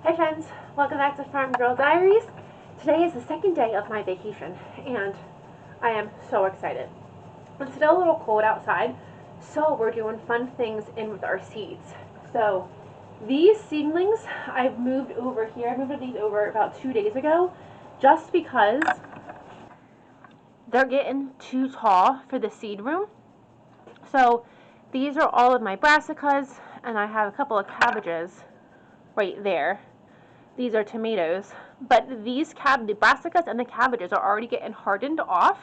Hi friends, welcome back to Farm Girl Diaries. Today is the second day of my vacation and I am so excited. It's still a little cold outside, so we're doing fun things in with our seeds. So these seedlings I've moved over here. I moved these over about 2 days ago just because they're getting too tall for the seed room. So these are all of my brassicas and I have a couple of cabbages right there. These are tomatoes, but the brassicas and the cabbages are already getting hardened off,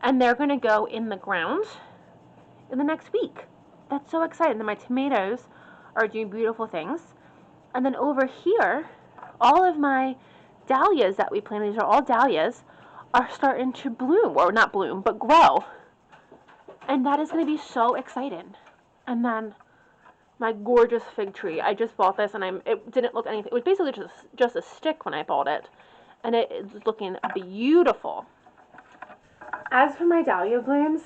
and they're going to go in the ground in the next week. That's so exciting. Then my tomatoes are doing beautiful things. And then over here, all of my dahlias that we planted, these are all dahlias, are starting to bloom, or not bloom, but grow. And that is going to be so exciting. And then my gorgeous fig tree. I just bought this and it didn't look anything. It was basically just a stick when I bought it. And it is looking beautiful. As for my dahlia blooms,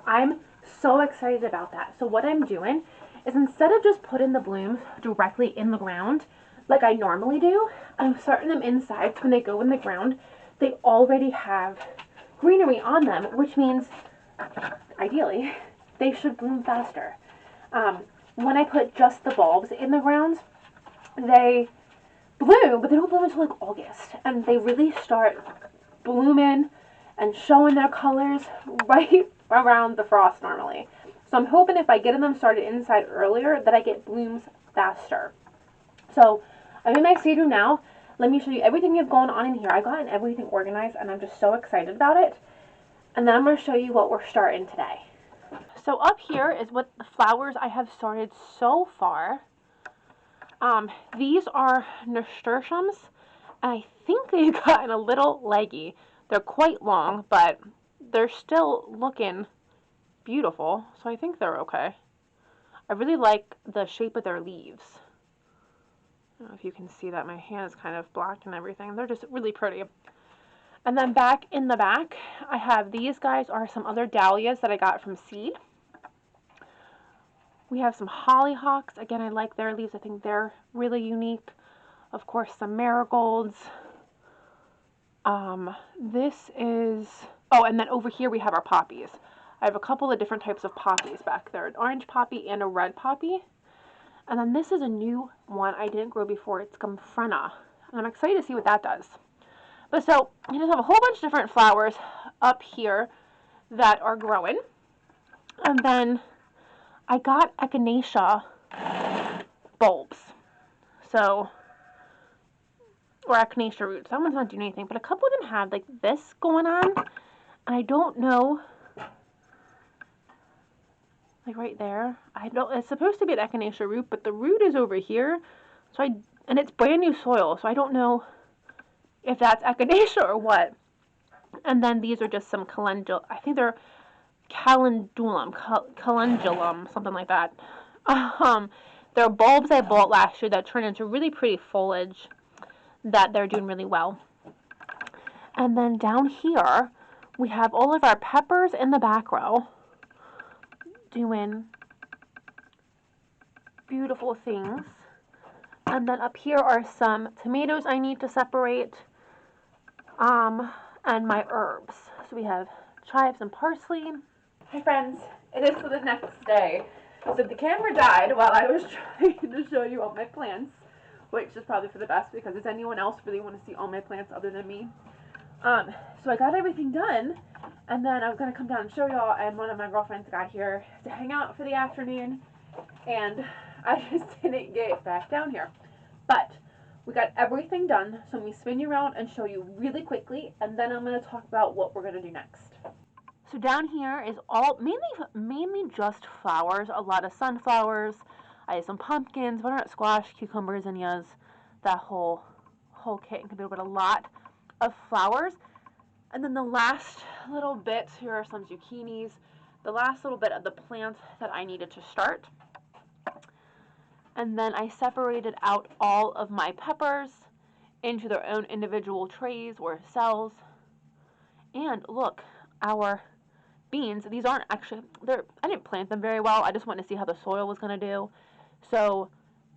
I'm so excited about that. So what I'm doing is instead of just putting the blooms directly in the ground like I normally do, I'm starting them inside so when they go in the ground, they already have greenery on them, which means, ideally, they should bloom faster. When I put just the bulbs in the ground, they bloom, but they don't bloom until like August. And they really start blooming and showing their colors right around the frost normally. So I'm hoping if I get them started inside earlier that I get blooms faster. So I'm in my seed room now. Let me show you everything we have going on in here. I got everything organized and I'm just so excited about it. And then I'm going to show you what we're starting today. So up here is what the flowers I have started so far. These are nasturtiums. I think they've gotten a little leggy. They're quite long, but they're still looking beautiful, so I think they're okay. I really like the shape of their leaves. I don't know if you can see that. My hand is kind of black and everything. They're just really pretty. And then back in the back, I have these guys are some other dahlias that I got from seed. We have some hollyhocks. Again, I like their leaves. I think they're really unique. Of course, some marigolds. This is, oh, and then over here we have our poppies. I have a couple of different types of poppies back there, an orange poppy and a red poppy. And then this is a new one I didn't grow before. It's Gomphrena, and I'm excited to see what that does. But so, you just have a whole bunch of different flowers up here that are growing. And then I got echinacea bulbs. So, or echinacea roots. That one's not doing anything, but a couple of them have like this going on. And I don't know, like right there. I don't, it's supposed to be an echinacea root, but the root is over here. So and it's brand new soil, so I don't know if that's echinacea or what. And then these are just some I think they're calendulum, something like that. They're bulbs I bought last year that turned into really pretty foliage that they're doing really well. And then down here, we have all of our peppers in the back row doing beautiful things. And then up here are some tomatoes I need to separate, and my herbs. So we have chives and parsley. Hi friends, it is the next day. So the camera died while I was trying to show you all my plants, which is probably for the best because does anyone else really want to see all my plants other than me? So I got everything done, and then I was gonna come down and show y'all, and one of my girlfriends got here to hang out for the afternoon, and I just didn't get back down here. But we got everything done, so let me spin you around and show you really quickly, and then I'm gonna talk about what we're gonna do next. So down here is all mainly just flowers, a lot of sunflowers. I have some pumpkins, butternut squash, cucumbers, zinnias, that whole kit can be with a lot of flowers. And then the last little bit, here are some zucchinis, the last little bit of the plant that I needed to start. And then I separated out all of my peppers into their own individual trays or cells. And look, our beans, these aren't actually, I didn't plant them very well. I just wanted to see how the soil was going to do. So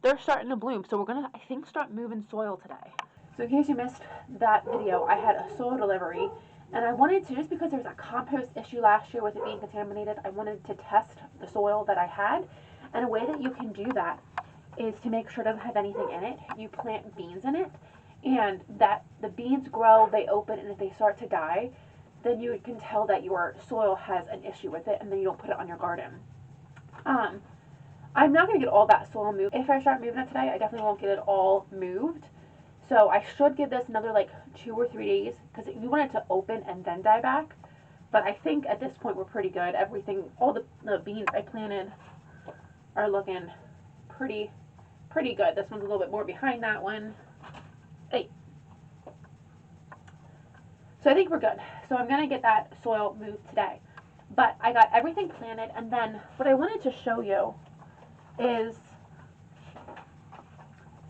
they're starting to bloom. So we're gonna, I think, start moving soil today. So in case you missed that video, I had a soil delivery, and I wanted to, just because there was a compost issue last year with it being contaminated, I wanted to test the soil that I had. And a way that you can do that is to make sure it doesn't have anything in it. You plant beans in it, and that the beans grow, they open, and if they start to die, then you can tell that your soil has an issue with it, and then you don't put it on your garden. I'm not going to get all that soil moved. If I start moving it today, I definitely won't get it all moved. So I should give this another like 2 or 3 days, because you want it to open and then die back. But I think at this point we're pretty good. Everything, all the beans I planted are looking pretty good. This one's a little bit more behind that one. Hey. So I think we're good. So I'm going to get that soil moved today. But I got everything planted, and then what I wanted to show you is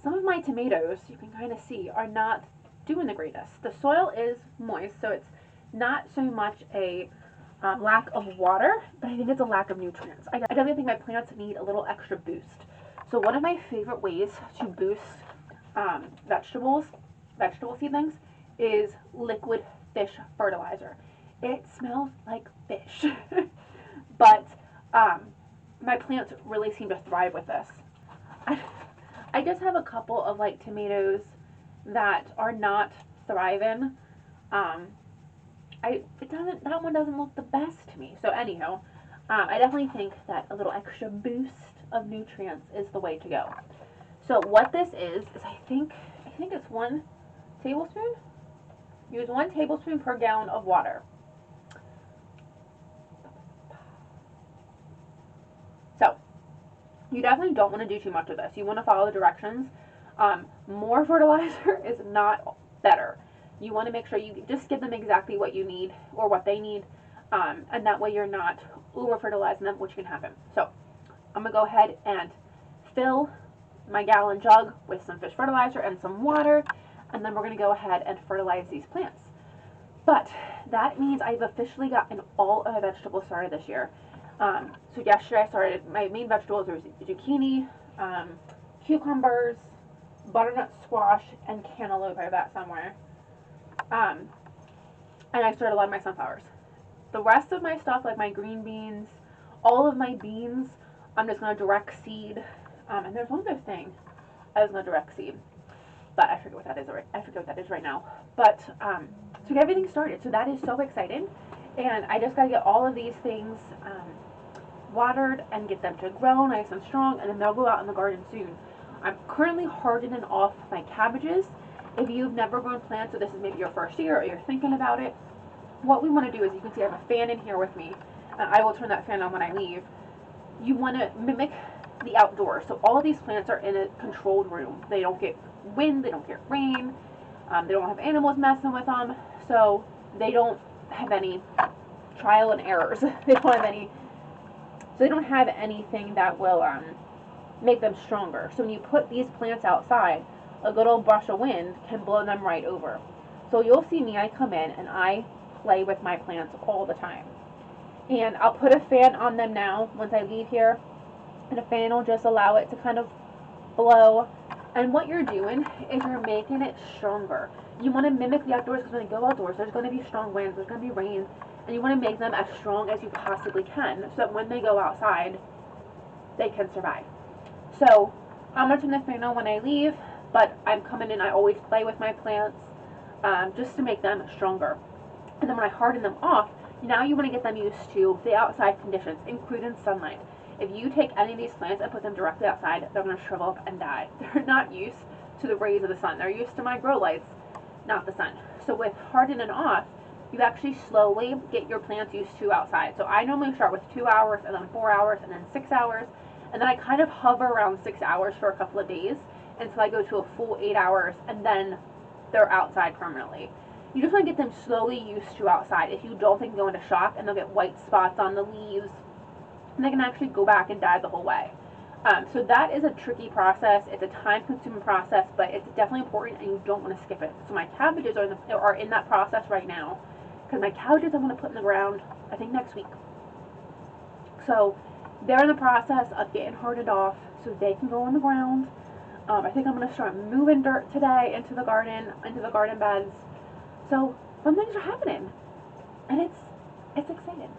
some of my tomatoes, you can kind of see, are not doing the greatest. The soil is moist, so it's not so much a lack of water, but I think it's a lack of nutrients. I definitely think my plants need a little extra boost. So one of my favorite ways to boost vegetable seedlings is liquid fish fertilizer. It smells like fish, but my plants really seem to thrive with this. I just have a couple of like tomatoes that are not thriving. That one doesn't look the best to me. So anyhow, I definitely think that a little extra boost of nutrients is the way to go. So what this is I think it's 1 tablespoon. Use 1 tablespoon per gallon of water. So you definitely don't want to do too much of this. You want to follow the directions. More fertilizer is not better. You want to make sure you just give them exactly what you need or what they need, and that way you're not over fertilizing them, which can happen. So I'm going to go ahead and fill my gallon jug with some fish fertilizer and some water, and then we're going to go ahead and fertilize these plants. But that means I've officially gotten all of my vegetables started this year. So yesterday I started, my main vegetables were zucchini, cucumbers, butternut squash, and cantaloupe. I have that somewhere. And I started a lot of my sunflowers. The rest of my stuff, like my green beans, all of my beans, I'm just going to direct seed. And there's one other thing I was going to direct seed, but I forget what that is. I forget what that is right now. But to get everything started, so that is so exciting. And I just got to get all of these things watered and get them to grow nice and strong, and then they'll go out in the garden soon. I'm currently hardening off my cabbages. If you've never grown plants, or this is maybe your first year, or you're thinking about it, what we want to do is, you can see I have a fan in here with me, and I will turn that fan on when I leave. You want to mimic the outdoors. So all of these plants are in a controlled room. They don't get wind, they don't get rain, they don't have animals messing with them, so they don't have any trial and errors. They don't have anything that will make them stronger. So when you put these plants outside, a good old brush of wind can blow them right over. So you'll see me, I come in and I play with my plants all the time. And I'll put a fan on them now once I leave here, and a fan will just allow it to kind of blow. And what you're doing is you're making it stronger. You want to mimic the outdoors, because when you go outdoors, there's going to be strong winds, there's going to be rain, and you want to make them as strong as you possibly can, so that when they go outside, they can survive. So I'm going to turn the fan on when I leave, but I'm coming in, I always play with my plants, just to make them stronger. And then when I harden them off, now you want to get them used to the outside conditions, including sunlight. If you take any of these plants and put them directly outside, they're going to shrivel up and die. They're not used to the rays of the sun. They're used to my grow lights, not the sun. So with hardening off, you actually slowly get your plants used to outside. So I normally start with 2 hours, and then 4 hours, and then 6 hours. And then I kind of hover around 6 hours for a couple of days until I go to a full 8 hours, and then they're outside permanently. You just want to get them slowly used to outside. If you don't, they can go into shock, and they'll get white spots on the leaves, and they can actually go back and die the whole way. So that is a tricky process. It's a time-consuming process, but it's definitely important, and you don't want to skip it. So my cabbages are in that process right now, because my cabbages I'm going to put in the ground, I think, next week. So they're in the process of getting hardened off so they can go in the ground. I think I'm going to start moving dirt today into the garden beds. So fun things are happening, and it's exciting.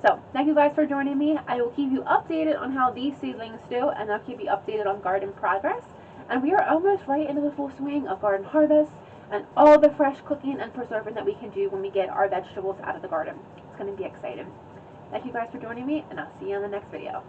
So thank you guys for joining me. I will keep you updated on how these seedlings do, and I'll keep you updated on garden progress. And we are almost right into the full swing of garden harvest and all the fresh cooking and preserving that we can do when we get our vegetables out of the garden. It's going to be exciting. Thank you guys for joining me, and I'll see you in the next video.